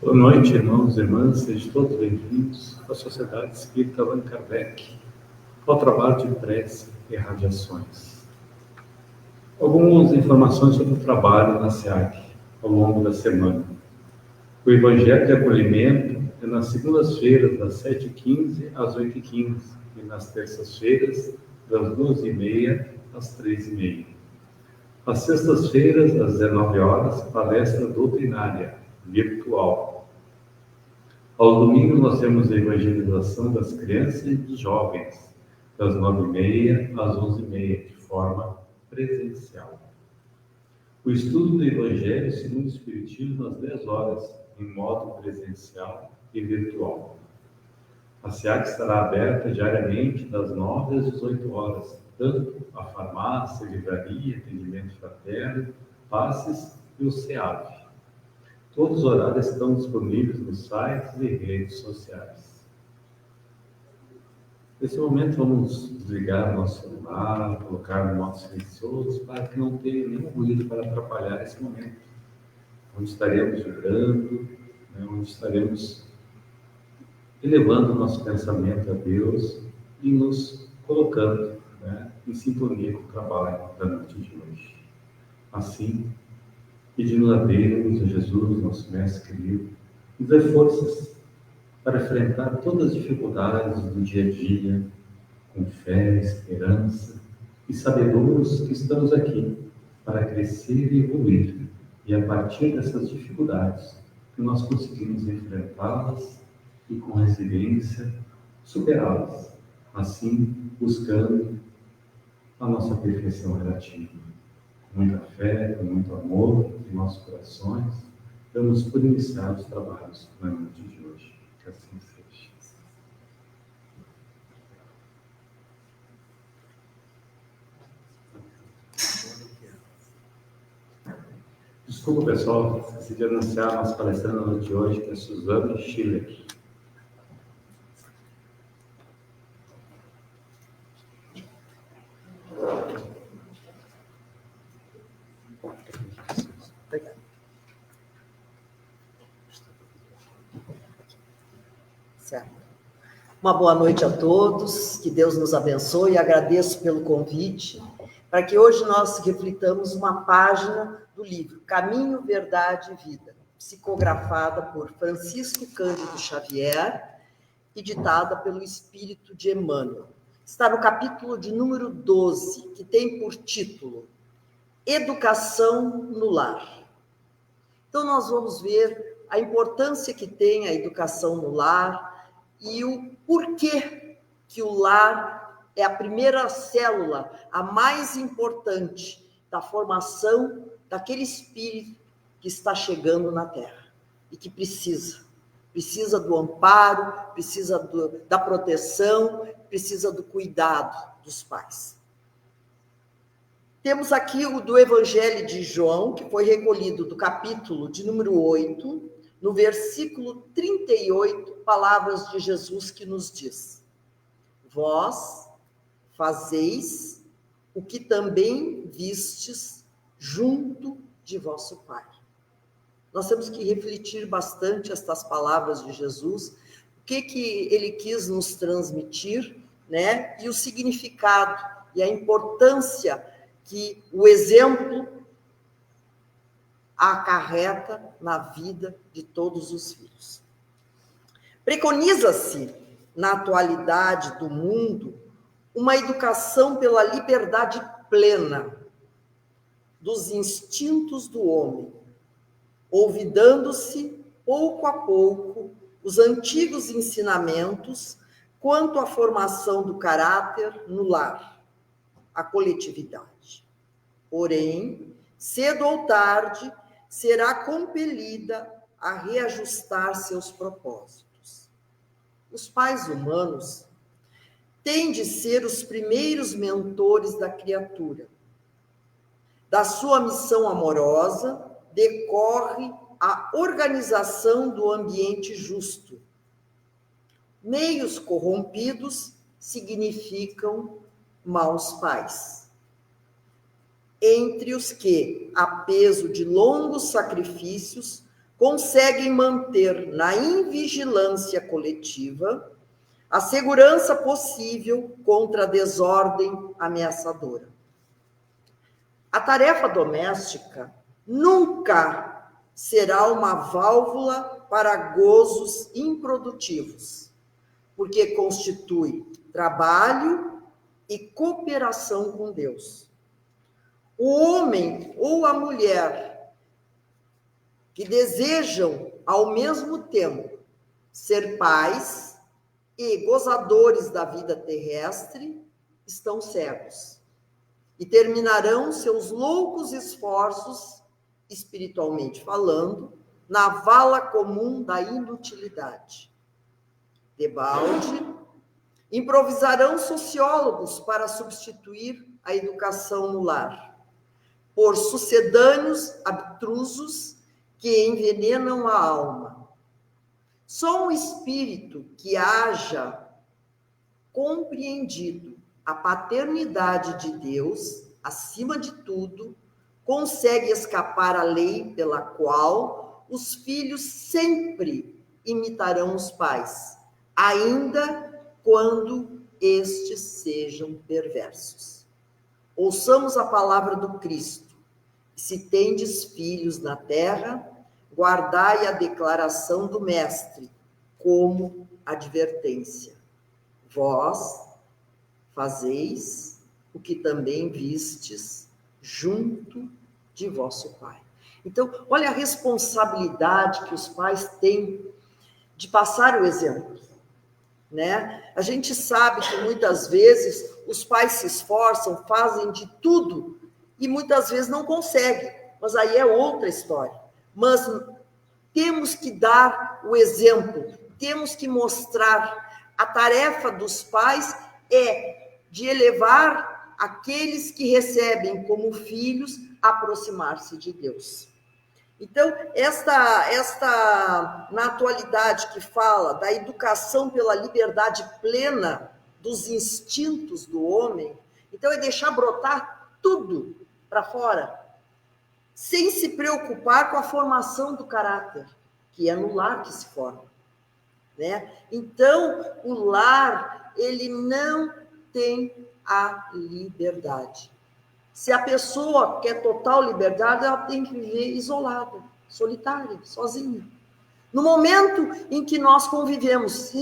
Boa noite, irmãos e irmãs, sejam todos bem-vindos à Sociedade Espírita Allan Kardec, ao trabalho de prece e radiações. Algumas informações sobre o trabalho na SEAC ao longo da semana. O Evangelho de Acolhimento é nas segundas-feiras, das 7h15 às 8h15, e nas terças-feiras, das 2h30 às 3h30. Às sextas-feiras, às 19 horas, palestra doutrinária, virtual. Aos domingos, nós temos a evangelização das crianças e dos jovens, das 9h30 às 11h30, de forma presencial. O estudo do Evangelho segundo o Espiritismo às 10 horas, em modo presencial e virtual. A SEAC estará aberta diariamente das 9 às 18 horas, tanto a farmácia, livraria, atendimento fraterno, passes e o SEAV. Todos os horários estão disponíveis nos sites e redes sociais. Nesse momento, vamos desligar o nosso celular, colocar no modo silencioso, para que não tenha nenhum ruído para atrapalhar esse momento, onde estaremos vibrando, onde estaremos elevando o nosso pensamento a Deus e nos colocando em sintonia com o trabalho da noite de hoje. Assim, pedindo a Deus, a Jesus, nosso Mestre querido, nos dê forças para enfrentar todas as dificuldades do dia a dia, com fé, esperança e sabedores que estamos aqui para crescer e evoluir. E a partir dessas dificuldades, que nós conseguimos enfrentá-las e com resiliência superá-las, assim buscando a nossa perfeição relativa. Com muita fé, com muito amor em nossos corações, damos por iniciar os trabalhos na noite de hoje. Que assim seja. Desculpa, pessoal, esqueci de anunciar a nossa palestrante na noite de hoje, que é a Suzana Schiller. Certo. Uma boa noite a todos, que Deus nos abençoe, e agradeço pelo convite, para que hoje nós reflitamos uma página do livro Caminho, Verdade e Vida, psicografada por Francisco Cândido Xavier e ditada pelo Espírito de Emmanuel. Está no capítulo de número 12, que tem por título Educação no Lar. Então, nós vamos ver a importância que tem a educação no lar e o porquê que o lar é a primeira célula, a mais importante da formação daquele espírito que está chegando na Terra e que precisa do amparo, precisa da proteção, precisa do cuidado dos pais. Temos aqui o do Evangelho de João, que foi recolhido do capítulo de número 8, no versículo 38, palavras de Jesus que nos diz: Vós fazeis o que também vistes junto de vosso Pai. Nós temos que refletir bastante estas palavras de Jesus, o que ele quis nos transmitir, e o significado e a importância que o exemplo acarreta na vida de todos os filhos. Preconiza-se, na atualidade do mundo, uma educação pela liberdade plena dos instintos do homem, olvidando-se, pouco a pouco, os antigos ensinamentos quanto à formação do caráter no lar, a coletividade. Porém, cedo ou tarde, será compelida a reajustar seus propósitos. Os pais humanos têm de ser os primeiros mentores da criatura. Da sua missão amorosa decorre a organização do ambiente justo. Meios corrompidos significam maus pais, entre os que, a peso de longos sacrifícios, conseguem manter na invigilância coletiva a segurança possível contra a desordem ameaçadora. A tarefa doméstica nunca será uma válvula para gozos improdutivos, porque constitui trabalho e cooperação com Deus. O homem ou a mulher que desejam, ao mesmo tempo, ser pais e gozadores da vida terrestre, estão cegos e terminarão seus loucos esforços, espiritualmente falando, na vala comum da inutilidade. Debalde, improvisarão sociólogos para substituir a educação no lar, por sucedâneos abstrusos que envenenam a alma. Só um espírito que haja compreendido a paternidade de Deus, acima de tudo, consegue escapar à lei pela qual os filhos sempre imitarão os pais, ainda quando estes sejam perversos. Ouçamos a palavra do Cristo. Se tendes filhos na terra, guardai a declaração do Mestre como advertência. Vós fazeis o que também vistes junto de vosso Pai. Então, olha a responsabilidade que os pais têm de passar o exemplo, né? A gente sabe que muitas vezes os pais se esforçam, fazem de tudo e muitas vezes não conseguem, mas aí é outra história. Mas temos que dar o exemplo, temos que mostrar. A tarefa dos pais é de elevar aqueles que recebem como filhos a aproximar-se de Deus. Então, na atualidade que fala da educação pela liberdade plena dos instintos do homem, então é deixar brotar tudo para fora, sem se preocupar com a formação do caráter, que é no lar que se forma, né? Então, o lar, ele não tem a liberdade. Se a pessoa quer total liberdade, ela tem que viver isolada, solitária, sozinha. No momento em que nós convivemos,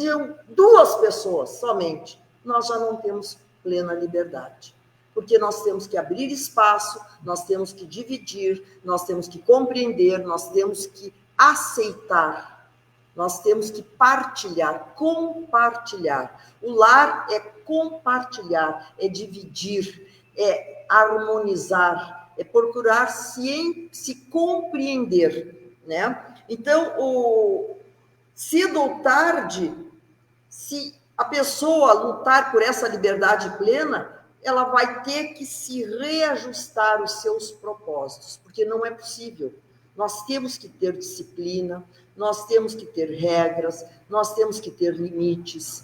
duas pessoas somente, nós já não temos plena liberdade. Porque nós temos que abrir espaço, nós temos que dividir, nós temos que compreender, nós temos que aceitar, nós temos que partilhar, compartilhar. O lar é compartilhar, é dividir, é harmonizar, é procurar se compreender, né? Então, cedo ou tarde, se a pessoa lutar por essa liberdade plena, ela vai ter que se reajustar os seus propósitos, porque não é possível. Nós temos que ter disciplina, nós temos que ter regras, nós temos que ter limites.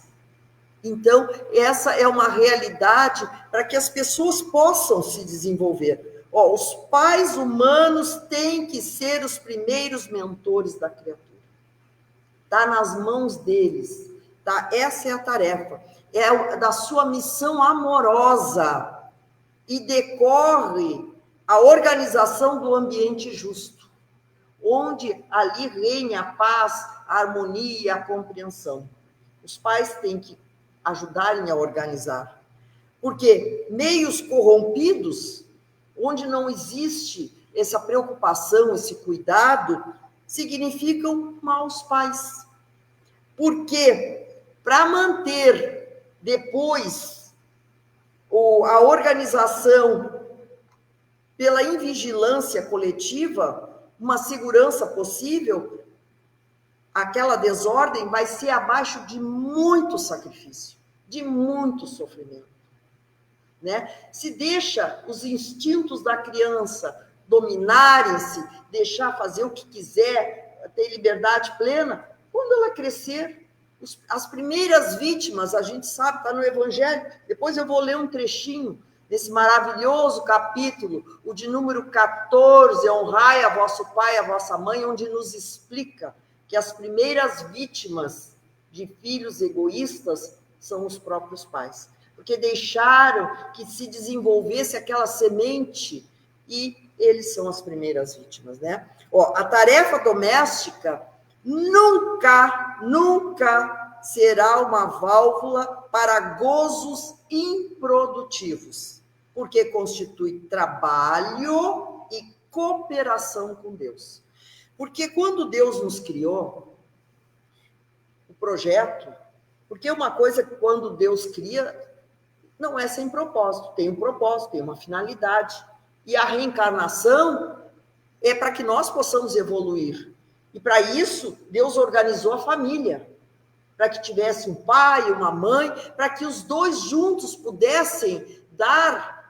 Então, essa é uma realidade para que as pessoas possam se desenvolver. Os pais humanos têm que ser os primeiros mentores da criatura. Está nas mãos deles. Tá? Essa é a tarefa. É da sua missão amorosa e decorre a organização do ambiente justo, onde ali reine a paz, a harmonia e a compreensão. Os pais têm que ajudarem a organizar, porque meios corrompidos, onde não existe essa preocupação, esse cuidado, significam maus pais. Porque para manter depois a organização pela invigilância coletiva, uma segurança possível, aquela desordem vai ser abaixo de muito sacrifício, de muito sofrimento, né? Se deixa os instintos da criança dominarem-se, deixar fazer o que quiser, ter liberdade plena, quando ela crescer, as primeiras vítimas, a gente sabe, está no Evangelho, depois eu vou ler um trechinho, nesse maravilhoso capítulo, o de número 14, honrai a vosso pai e a vossa mãe, onde nos explica que as primeiras vítimas de filhos egoístas são os próprios pais, porque deixaram que se desenvolvesse aquela semente e eles são as primeiras vítimas, né? A tarefa doméstica nunca será uma válvula para gozos improdutivos, porque constitui trabalho e cooperação com Deus. Porque quando Deus nos criou, o projeto, porque uma coisa que quando Deus cria, não é sem propósito, tem um propósito, tem uma finalidade. E a reencarnação é para que nós possamos evoluir. E para isso, Deus organizou a família, para que tivesse um pai, uma mãe, para que os dois juntos pudessem dar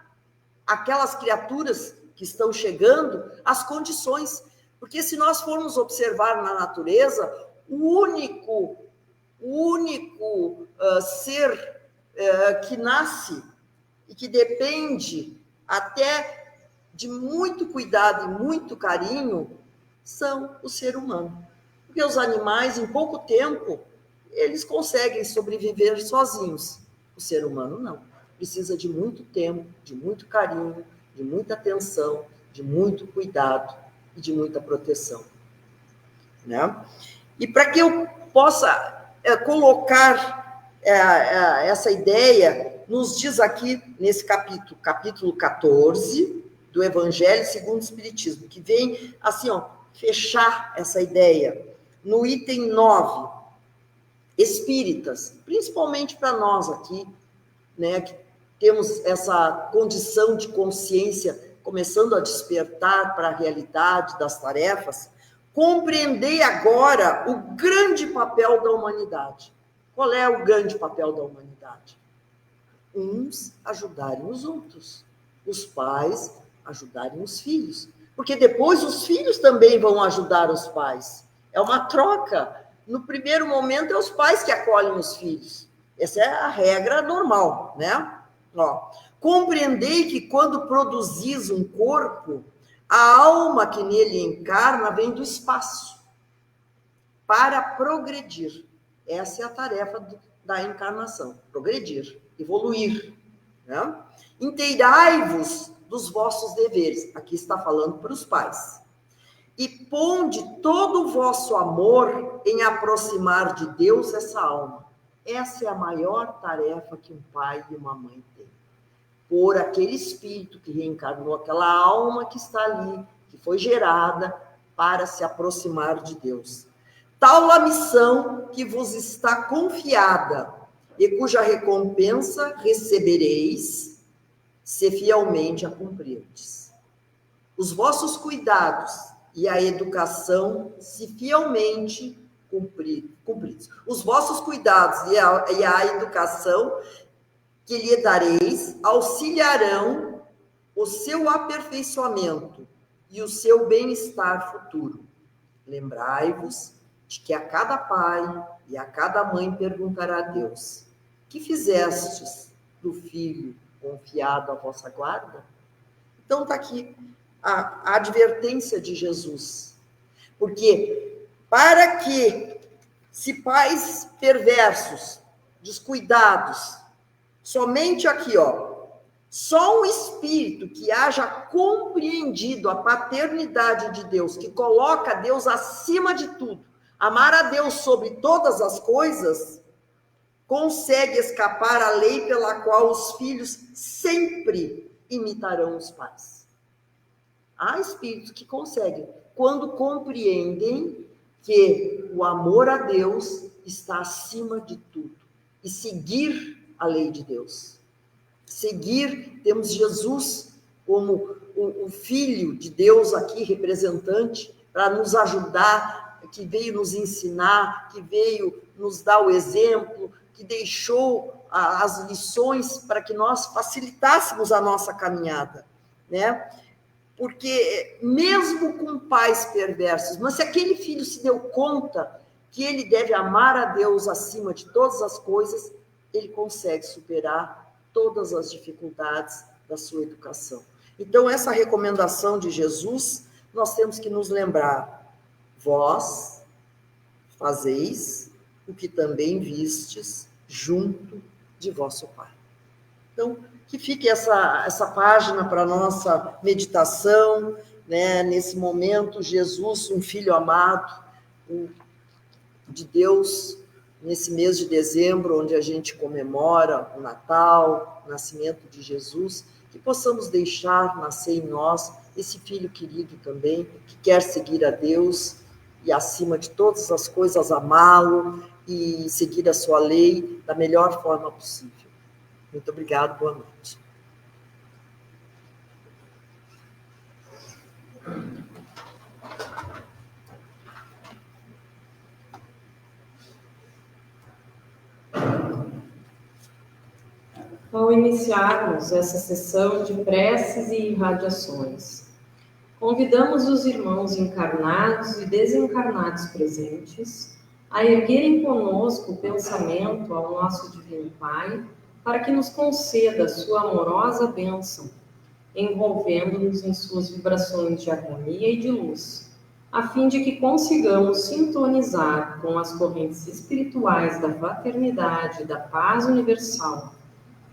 àquelas criaturas que estão chegando as condições. Porque se nós formos observar na natureza, o único ser que nasce e que depende até de muito cuidado e muito carinho são o ser humano. Porque os animais, em pouco tempo, eles conseguem sobreviver sozinhos. O ser humano não. Precisa de muito tempo, de muito carinho, de muita atenção, de muito cuidado e de muita proteção. Né? E para que eu possa colocar essa ideia, nos diz aqui nesse capítulo 14 do Evangelho segundo o Espiritismo, que vem assim, fechar essa ideia. No item 9, espíritas, principalmente para nós aqui, né, que temos essa condição de consciência começando a despertar para a realidade das tarefas, compreendei agora o grande papel da humanidade. Qual é o grande papel da humanidade? Uns ajudarem os outros, os pais ajudarem os filhos, porque depois os filhos também vão ajudar os pais. É uma troca. No primeiro momento, é os pais que acolhem os filhos. Essa é a regra normal, né? Compreendei que quando produzis um corpo, a alma que nele encarna vem do espaço para progredir. Essa é a tarefa da encarnação, progredir, evoluir. Né? Inteirai-vos dos vossos deveres. Aqui está falando para os pais. E ponde todo o vosso amor em aproximar de Deus essa alma. Essa é a maior tarefa que um pai e uma mãe têm. Por aquele espírito que reencarnou, aquela alma que está ali, que foi gerada para se aproximar de Deus. Tal a missão que vos está confiada e cuja recompensa recebereis se fielmente a cumprirdes. Os vossos cuidados e a educação, se fielmente cumpridos. Os vossos cuidados e a educação que lhe dareis auxiliarão o seu aperfeiçoamento e o seu bem-estar futuro. Lembrai-vos de que a cada pai e a cada mãe perguntará a Deus: que fizestes do filho confiado à vossa guarda? Então está aqui a advertência de Jesus. Porque para que, se pais perversos, descuidados, somente aqui, só um espírito que haja compreendido a paternidade de Deus, que coloca Deus acima de tudo, amar a Deus sobre todas as coisas, consegue escapar à lei pela qual os filhos sempre imitarão os pais. Há espíritos que conseguem, quando compreendem que o amor a Deus está acima de tudo, e seguir a lei de Deus. Seguir, temos Jesus como o Filho de Deus aqui, representante, para nos ajudar, que veio nos ensinar, que veio nos dar o exemplo, que deixou as lições para que nós facilitássemos a nossa caminhada, né? Porque mesmo com pais perversos, mas se aquele filho se deu conta que ele deve amar a Deus acima de todas as coisas, ele consegue superar todas as dificuldades da sua educação. Então, essa recomendação de Jesus, nós temos que nos lembrar: vós fazeis o que também vistes junto de vosso Pai. Então, que fique essa página para a nossa meditação, né? Nesse momento, Jesus, um filho amado de Deus, nesse mês de dezembro, onde a gente comemora o Natal, o nascimento de Jesus, que possamos deixar nascer em nós esse filho querido também, que quer seguir a Deus e, acima de todas as coisas, amá-lo e seguir a sua lei da melhor forma possível. Muito obrigada, boa noite. Ao iniciarmos essa sessão de preces e irradiações, convidamos os irmãos encarnados e desencarnados presentes a erguerem conosco o pensamento ao nosso Divino Pai, para que nos conceda sua amorosa bênção, envolvendo-nos em suas vibrações de harmonia e de luz, a fim de que consigamos sintonizar com as correntes espirituais da fraternidade e da paz universal,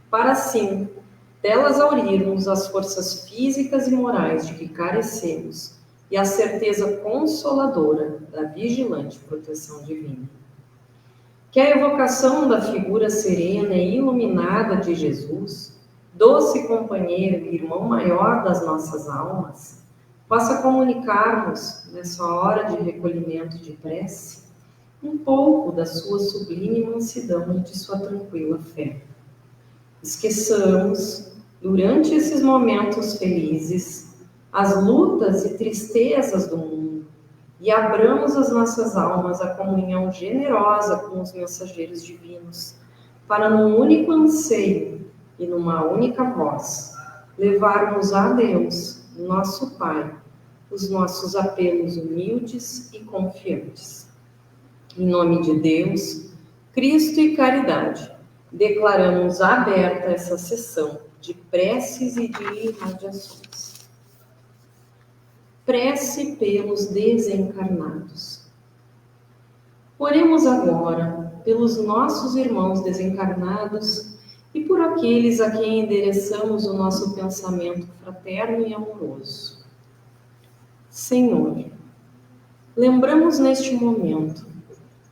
para assim delas aurirmos as forças físicas e morais de que carecemos e a certeza consoladora da vigilante proteção divina. Que a evocação da figura serena e iluminada de Jesus, doce companheiro e irmão maior das nossas almas, possa comunicar-nos, nessa hora de recolhimento de prece, um pouco da sua sublime mansidão e de sua tranquila fé. Esqueçamos, durante esses momentos felizes, as lutas e tristezas do mundo e abramos as nossas almas à comunhão generosa com os mensageiros divinos, para num único anseio e numa única voz, levarmos a Deus, nosso Pai, os nossos apelos humildes e confiantes. Em nome de Deus, Cristo e caridade, declaramos aberta essa sessão de preces e de irradiações. Prece pelos desencarnados. Oremos agora pelos nossos irmãos desencarnados e por aqueles a quem endereçamos o nosso pensamento fraterno e amoroso. Senhor, lembramos neste momento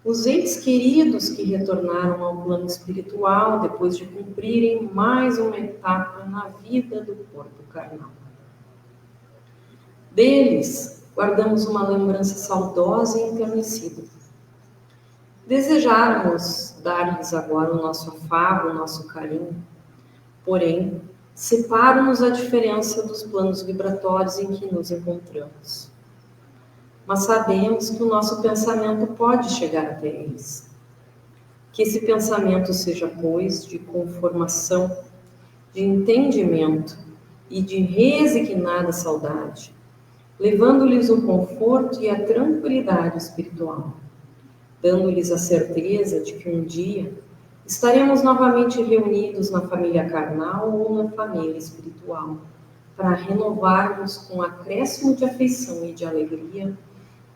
os entes queridos que retornaram ao plano espiritual depois de cumprirem mais uma etapa na vida do corpo carnal. Deles, guardamos uma lembrança saudosa e enternecida. Desejáramos dar-lhes agora o nosso afago, o nosso carinho, porém, separa-nos a diferença dos planos vibratórios em que nos encontramos. Mas sabemos que o nosso pensamento pode chegar até eles. Que esse pensamento seja, pois, de conformação, de entendimento e de resignada saudade, levando-lhes o conforto e a tranquilidade espiritual, dando-lhes a certeza de que um dia estaremos novamente reunidos na família carnal ou na família espiritual, para renovarmos com acréscimo de afeição e de alegria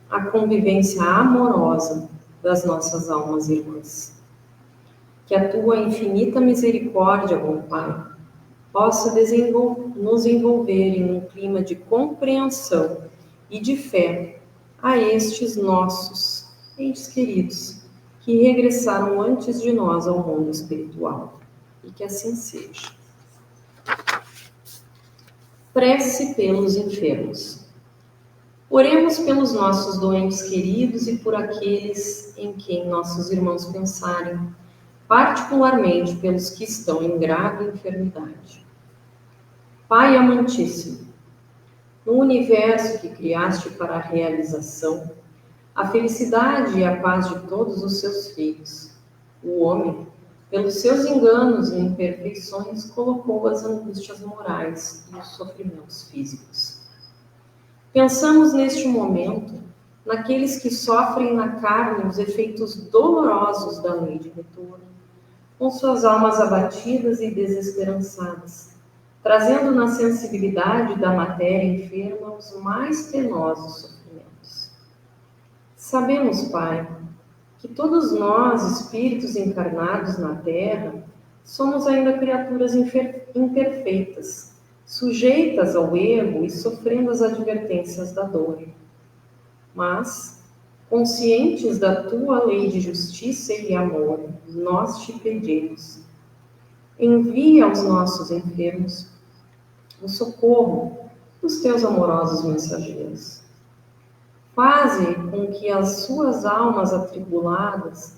a convivência amorosa das nossas almas irmãs. Que a tua infinita misericórdia, bom Pai, possa nos envolver em um clima de compreensão e de fé a estes nossos entes queridos que regressaram antes de nós ao mundo espiritual. E que assim seja. Prece pelos enfermos. Oremos pelos nossos doentes queridos e por aqueles em quem nossos irmãos pensarem, particularmente pelos que estão em grave enfermidade. Pai amantíssimo, no universo que criaste para a realização, a felicidade e a paz de todos os seus filhos, o homem, pelos seus enganos e imperfeições, colocou as angústias morais e os sofrimentos físicos. Pensamos neste momento naqueles que sofrem na carne os efeitos dolorosos da lei de retorno, com suas almas abatidas e desesperançadas, trazendo na sensibilidade da matéria enferma os mais penosos sofrimentos. Sabemos, Pai, que todos nós, espíritos encarnados na Terra, somos ainda criaturas imperfeitas, sujeitas ao erro e sofrendo as advertências da dor. Mas, conscientes da tua lei de justiça e amor, nós te pedimos, envia aos nossos enfermos o socorro dos teus amorosos mensageiros. Faze com que as suas almas atribuladas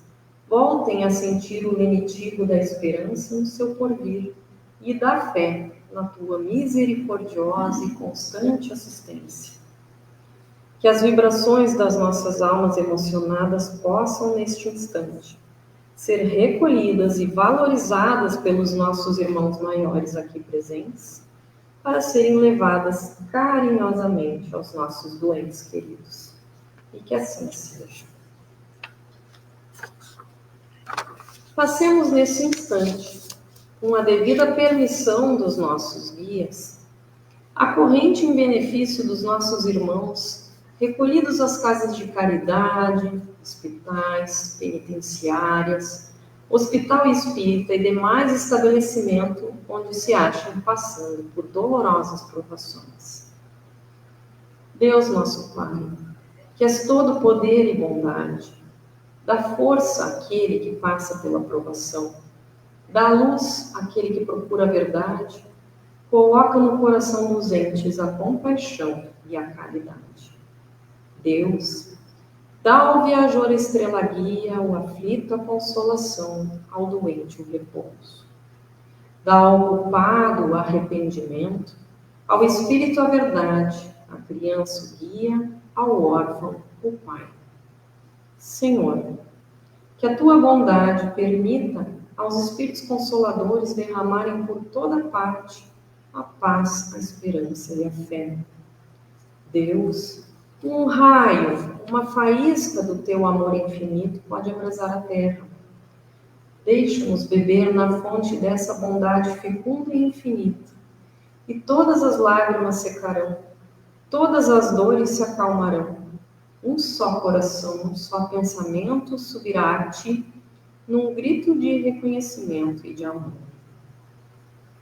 voltem a sentir o lenitivo da esperança no seu porvir e da fé na tua misericordiosa e constante assistência. Que as vibrações das nossas almas emocionadas possam, neste instante, ser recolhidas e valorizadas pelos nossos irmãos maiores aqui presentes, para serem levadas carinhosamente aos nossos doentes queridos. E que assim seja. Passemos nesse instante, com a devida permissão dos nossos guias, a corrente em benefício dos nossos irmãos, recolhidos às casas de caridade, hospitais, penitenciárias, hospital espírita e demais estabelecimentos onde se acham passando por dolorosas provações. Deus nosso Pai, que és todo poder e bondade, dá força àquele que passa pela provação, dá luz àquele que procura a verdade, coloca no coração dos entes a compaixão e a caridade. Deus, dá ao viajor a estrela guia, ao aflito a consolação, ao doente o repouso. Dá ao culpado o arrependimento, ao espírito a verdade, à criança o guia, ao órfão o pai. Senhor, que a tua bondade permita aos espíritos consoladores derramarem por toda parte a paz, a esperança e a fé. Deus, um raio, uma faísca do teu amor infinito pode abrasar a terra. Deixa-nos beber na fonte dessa bondade fecunda e infinita, e todas as lágrimas secarão, todas as dores se acalmarão. Um só coração, um só pensamento subirá a ti, num grito de reconhecimento e de amor.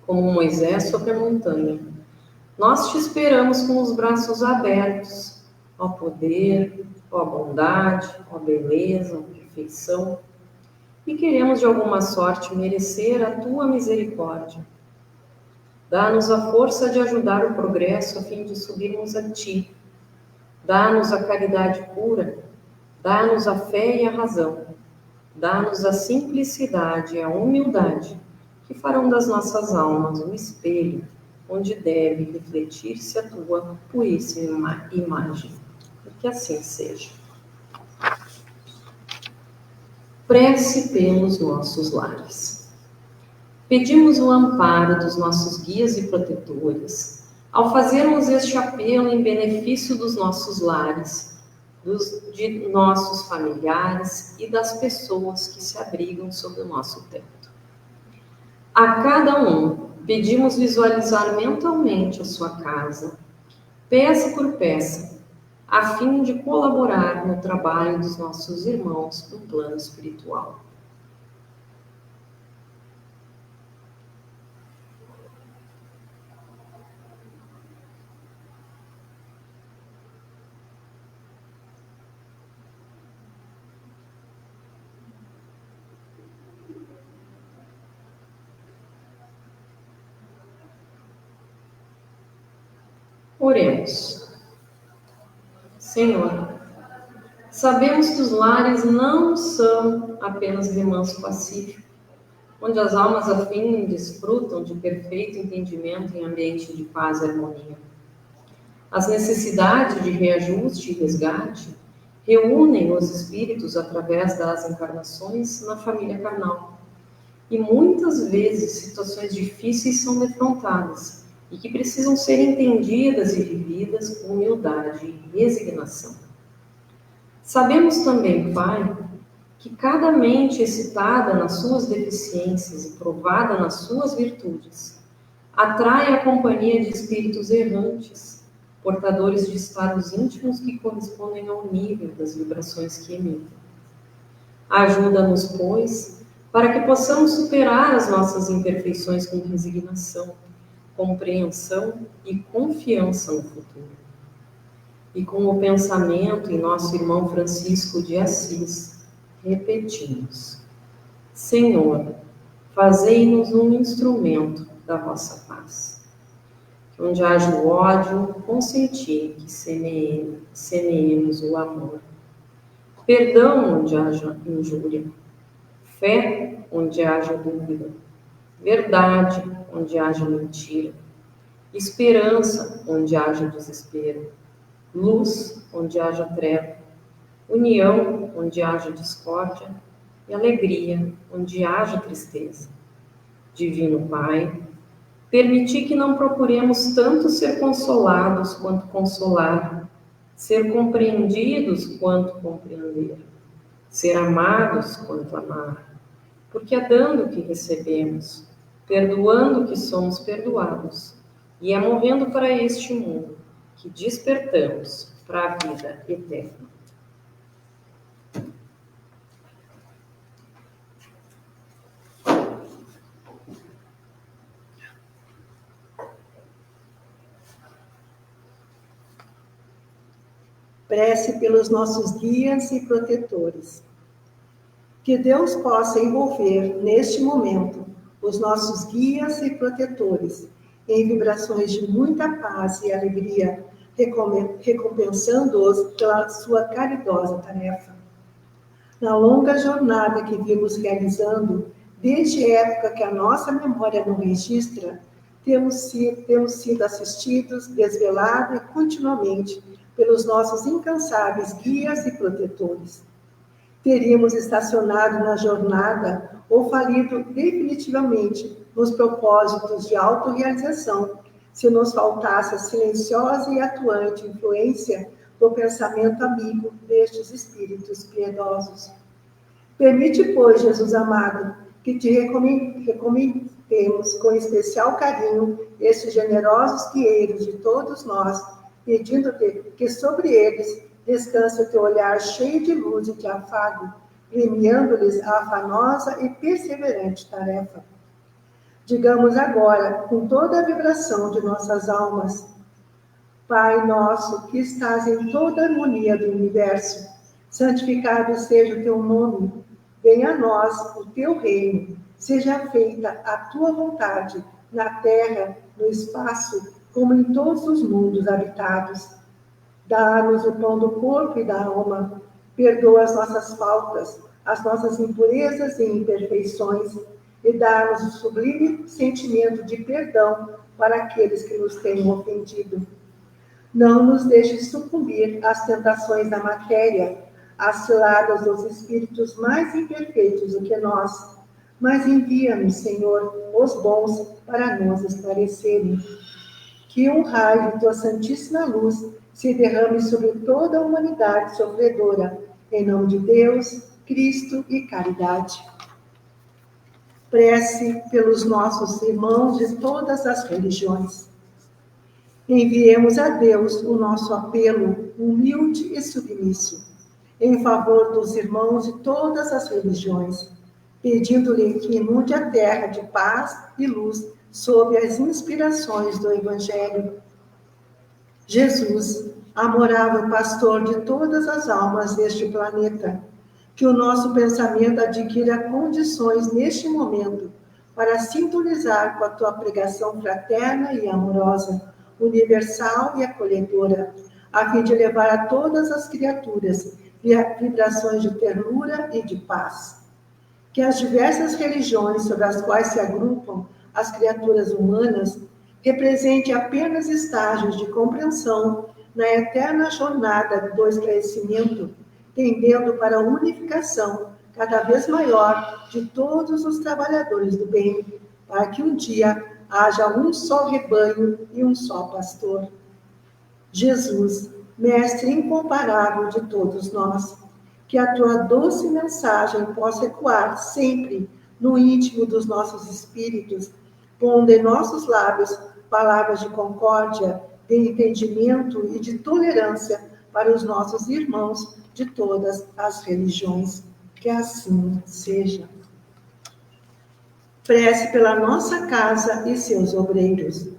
Como Moisés sobre a montanha, nós te esperamos com os braços abertos, ó poder, ó bondade, ó beleza, ó perfeição, e queremos de alguma sorte merecer a tua misericórdia. Dá-nos a força de ajudar o progresso a fim de subirmos a ti. Dá-nos a caridade pura, dá-nos a fé e a razão, dá-nos a simplicidade e a humildade, que farão das nossas almas um espelho, onde deve refletir-se a tua puríssima imagem. E que assim seja. Prece pelos nossos lares. Pedimos o amparo dos nossos guias e protetores, ao fazermos este apelo em benefício dos nossos lares, de nossos familiares e das pessoas que se abrigam sob o nosso teto. A cada um, pedimos visualizar mentalmente a sua casa, peça por peça, a fim de colaborar no trabalho dos nossos irmãos no plano espiritual. Oremos. Senhor, sabemos que os lares não são apenas remanso pacífico, onde as almas afins desfrutam de perfeito entendimento em ambiente de paz e harmonia. As necessidades de reajuste e resgate reúnem os espíritos através das encarnações na família carnal. E muitas vezes situações difíceis são defrontadas, e que precisam ser entendidas e vividas com humildade e resignação. Sabemos também, Pai, que cada mente excitada nas suas deficiências e provada nas suas virtudes, Atrai a companhia de espíritos errantes, portadores de estados íntimos que correspondem ao nível das vibrações que emitem. Ajuda-nos, pois, para que possamos superar as nossas imperfeições com resignação, compreensão e confiança no futuro. E com o pensamento em nosso irmão Francisco de Assis, repetimos: Senhor, fazei-nos um instrumento da vossa paz. Que onde haja o ódio, consenti que semeemos o amor. Perdão onde haja injúria. Fé onde haja dúvida. Verdade onde haja mentira. Esperança onde haja desespero. Luz onde haja treva. União onde haja discórdia. E alegria onde haja tristeza. Divino Pai, permiti que não procuremos tanto ser consolados quanto consolar, ser compreendidos quanto compreender, ser amados quanto amar, porque é dando que recebemos, perdoando que somos perdoados, e é morrendo para este mundo que despertamos para a vida eterna. Prece pelos nossos guias e protetores. Que Deus possa envolver, neste momento, os nossos guias e protetores em vibrações de muita paz e alegria, recompensando-os pela sua caridosa tarefa. Na longa jornada que vimos realizando, desde a época que a nossa memória não registra, temos sido assistidos, desvelado e continuamente, pelos nossos incansáveis guias e protetores. Teríamos estacionado na jornada ou falido definitivamente nos propósitos de autorrealização se nos faltasse a silenciosa e atuante influência do pensamento amigo destes espíritos piedosos. Permite, pois, Jesus amado, que te recomendemos com especial carinho estes generosos guieiros de todos nós, pedindo-te que sobre eles descanse o teu olhar cheio de luz e de afago, premiando-lhes a afanosa e perseverante tarefa. Digamos agora, com toda a vibração de nossas almas: Pai nosso, que estás em toda a harmonia do universo, santificado seja o teu nome, venha a nós o teu reino, seja feita a tua vontade, na terra, no espaço, como em todos os mundos habitados. Dá-nos o pão do corpo e da alma, perdoa as nossas faltas, as nossas impurezas e imperfeições, e dá-nos o sublime sentimento de perdão para aqueles que nos tenham ofendido. Não nos deixes sucumbir às tentações da matéria, às ciladas dos espíritos mais imperfeitos do que nós, mas envia-nos, Senhor, os bons para nos esclarecerem. Que um raio de tua santíssima luz se derrame sobre toda a humanidade sofredora, em nome de Deus, Cristo e caridade. Prece pelos nossos irmãos de todas as religiões. Enviemos a Deus o nosso apelo humilde e submisso, em favor dos irmãos de todas as religiões, pedindo-lhe que inunde a terra de paz e luz sob as inspirações do Evangelho. Jesus, amorável pastor de todas as almas deste planeta, que o nosso pensamento adquira condições neste momento para sintonizar com a tua pregação fraterna e amorosa, universal e acolhedora, a fim de levar a todas as criaturas vibrações de ternura e de paz. Que as diversas religiões sobre as quais se agrupam as criaturas humanas representem apenas estágios de compreensão na eterna jornada do esclarecimento, tendendo para a unificação cada vez maior de todos os trabalhadores do bem, para que um dia haja um só rebanho e um só pastor. Jesus, Mestre incomparável de todos nós, que a tua doce mensagem possa ecoar sempre no íntimo dos nossos espíritos, pondo em nossos lábios palavras de concórdia, de entendimento e de tolerância para os nossos irmãos de todas as religiões. Que assim seja. Prece pela nossa casa e seus obreiros.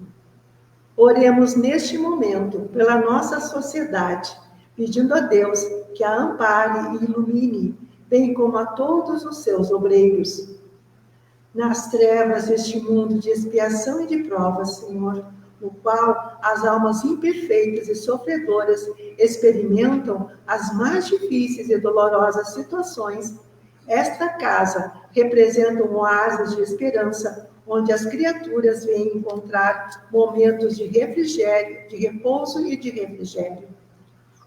Oremos neste momento pela nossa sociedade, pedindo a Deus que a ampare e ilumine, bem como a todos os seus obreiros. Nas trevas deste mundo de expiação e de provas, Senhor, no qual as almas imperfeitas e sofredoras experimentam as mais difíceis e dolorosas situações, esta casa representa um oásis de esperança, onde as criaturas vêm encontrar momentos de refrigério, de repouso e de refrigério.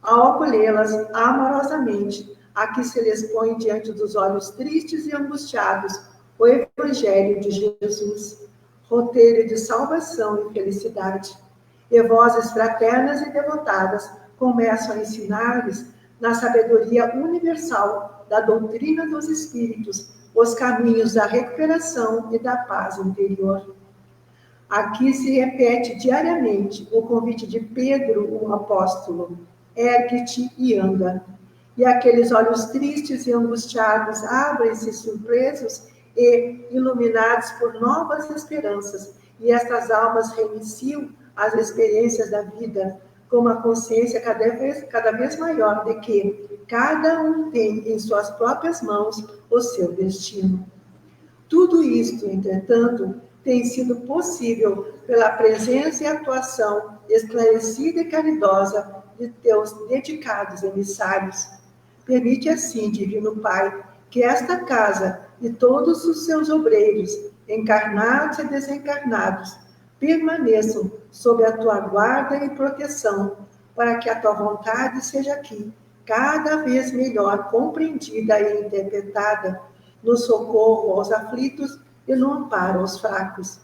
Ao acolhê-las amorosamente, aqui se lhes põe diante dos olhos tristes e angustiados o Evangelho de Jesus, roteiro de salvação e felicidade. E vozes fraternas e devotadas começam a ensinar-lhes, na sabedoria universal da doutrina dos Espíritos, os caminhos da recuperação e da paz interior. Aqui se repete diariamente o convite de Pedro, o apóstolo: ergue-te e anda. E aqueles olhos tristes e angustiados abrem-se surpresos e iluminados por novas esperanças, e estas almas reiniciam as experiências da vida, com uma consciência cada vez maior de que cada um tem em suas próprias mãos o seu destino. Tudo isto, entretanto, tem sido possível pela presença e atuação esclarecida e caridosa de teus dedicados emissários. Permite assim, Divino Pai, que esta casa e todos os seus obreiros, encarnados e desencarnados, permaneçam sob a tua guarda e proteção, para que a tua vontade seja aqui cada vez melhor compreendida e interpretada, no socorro aos aflitos e no amparo aos fracos.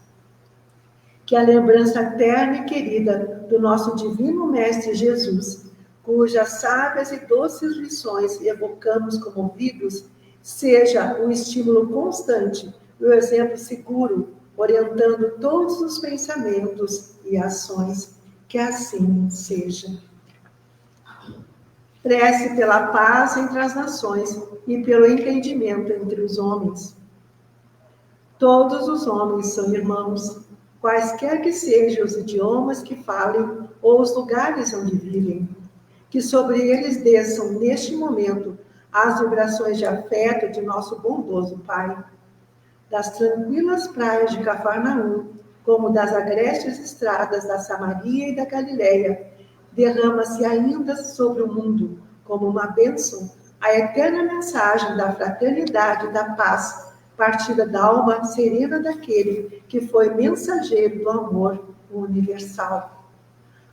Que a lembrança eterna e querida do nosso Divino Mestre Jesus, cujas sábias e doces lições evocamos comovidos, seja o estímulo constante e o exemplo seguro, orientando todos os pensamentos e ações. Que assim seja. Prece pela paz entre as nações e pelo entendimento entre os homens. Todos os homens são irmãos, quaisquer que sejam os idiomas que falem ou os lugares onde vivem. Que sobre eles desçam, neste momento, as vibrações de afeto de nosso bondoso Pai. Das tranquilas praias de Cafarnaum, como das agrestes estradas da Samaria e da Galileia, derrama-se ainda sobre o mundo, como uma bênção, a eterna mensagem da fraternidade e da paz, partida da alma serena daquele que foi mensageiro do amor universal.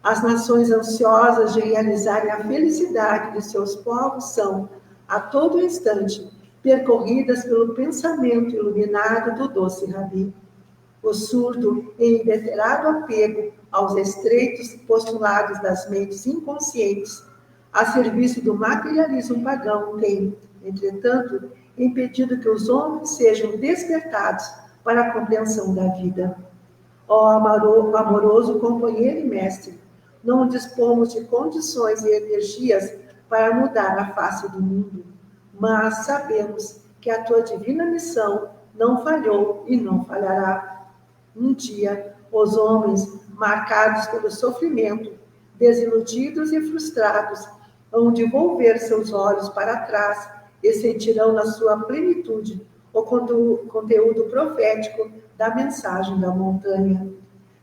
As nações ansiosas de realizarem a felicidade de seus povos são, a todo instante, percorridas pelo pensamento iluminado do doce Rabi. O surdo e inveterado apego aos estreitos postulados das mentes inconscientes, a serviço do materialismo pagão, tem, entretanto, impedido que os homens sejam despertados para a compreensão da vida. Ó amoroso companheiro e mestre, não dispomos de condições e energias para mudar a face do mundo, mas sabemos que a tua divina missão não falhou e não falhará. Um dia, os homens, marcados pelo sofrimento, desiludidos e frustrados, hão de volver seus olhos para trás e sentirão na sua plenitude o conteúdo profético da mensagem da montanha.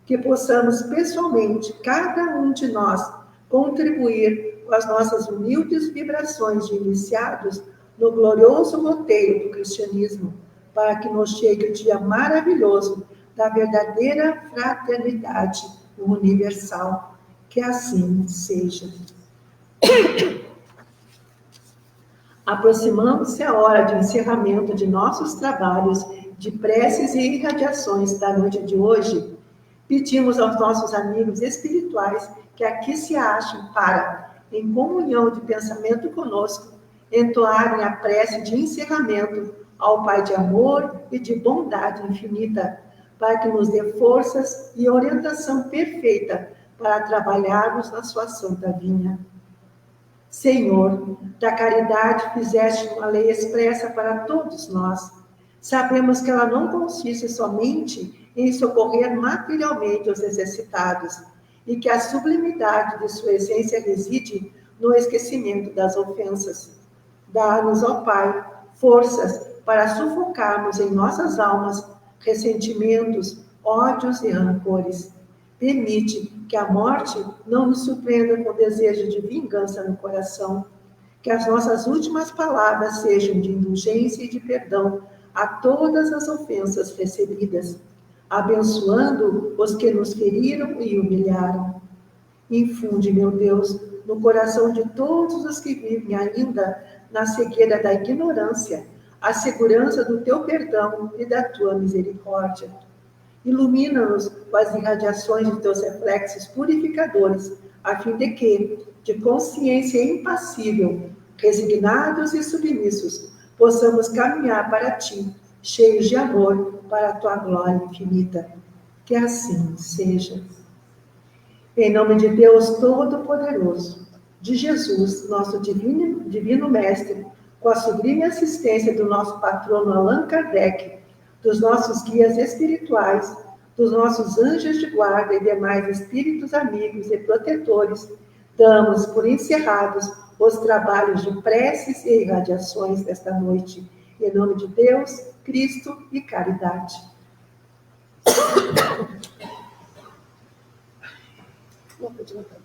Que possamos pessoalmente, cada um de nós, contribuir com as nossas humildes vibrações de iniciados no glorioso roteiro do cristianismo, para que nos chegue o dia maravilhoso da verdadeira fraternidade universal. Que assim seja. Aproximando-se a hora de encerramento de nossos trabalhos de preces e irradiações da noite de hoje, pedimos aos nossos amigos espirituais que aqui se achem para, em comunhão de pensamento conosco, entoarem a prece de encerramento ao Pai de amor e de bondade infinita, para que nos dê forças e orientação perfeita para trabalharmos na sua santa vinha. Senhor, da caridade fizeste uma lei expressa para todos nós. Sabemos que ela não consiste somente em socorrer materialmente os necessitados, e que a sublimidade de sua essência reside no esquecimento das ofensas. Dá-nos, ó Pai, forças para sufocarmos em nossas almas ressentimentos, ódios e rancores. Permite que a morte não nos surpreenda com desejo de vingança no coração. Que as nossas últimas palavras sejam de indulgência e de perdão a todas as ofensas recebidas, abençoando os que nos feriram e humilharam. Infunde, meu Deus, no coração de todos os que vivem ainda na cegueira da ignorância, a segurança do teu perdão e da tua misericórdia. Ilumina-nos com as irradiações de teus reflexos purificadores, a fim de que, de consciência impassível, resignados e submissos, possamos caminhar para ti, cheios de amor, para a tua glória infinita. Que assim seja. Em nome de Deus Todo-Poderoso, de Jesus, nosso divino Mestre, com a sublime assistência do nosso patrono Allan Kardec, dos nossos guias espirituais, dos nossos anjos de guarda e demais espíritos amigos e protetores, damos por encerrados os trabalhos de preces e irradiações desta noite. Em nome de Deus, Cristo e caridade. Não, pode levantar.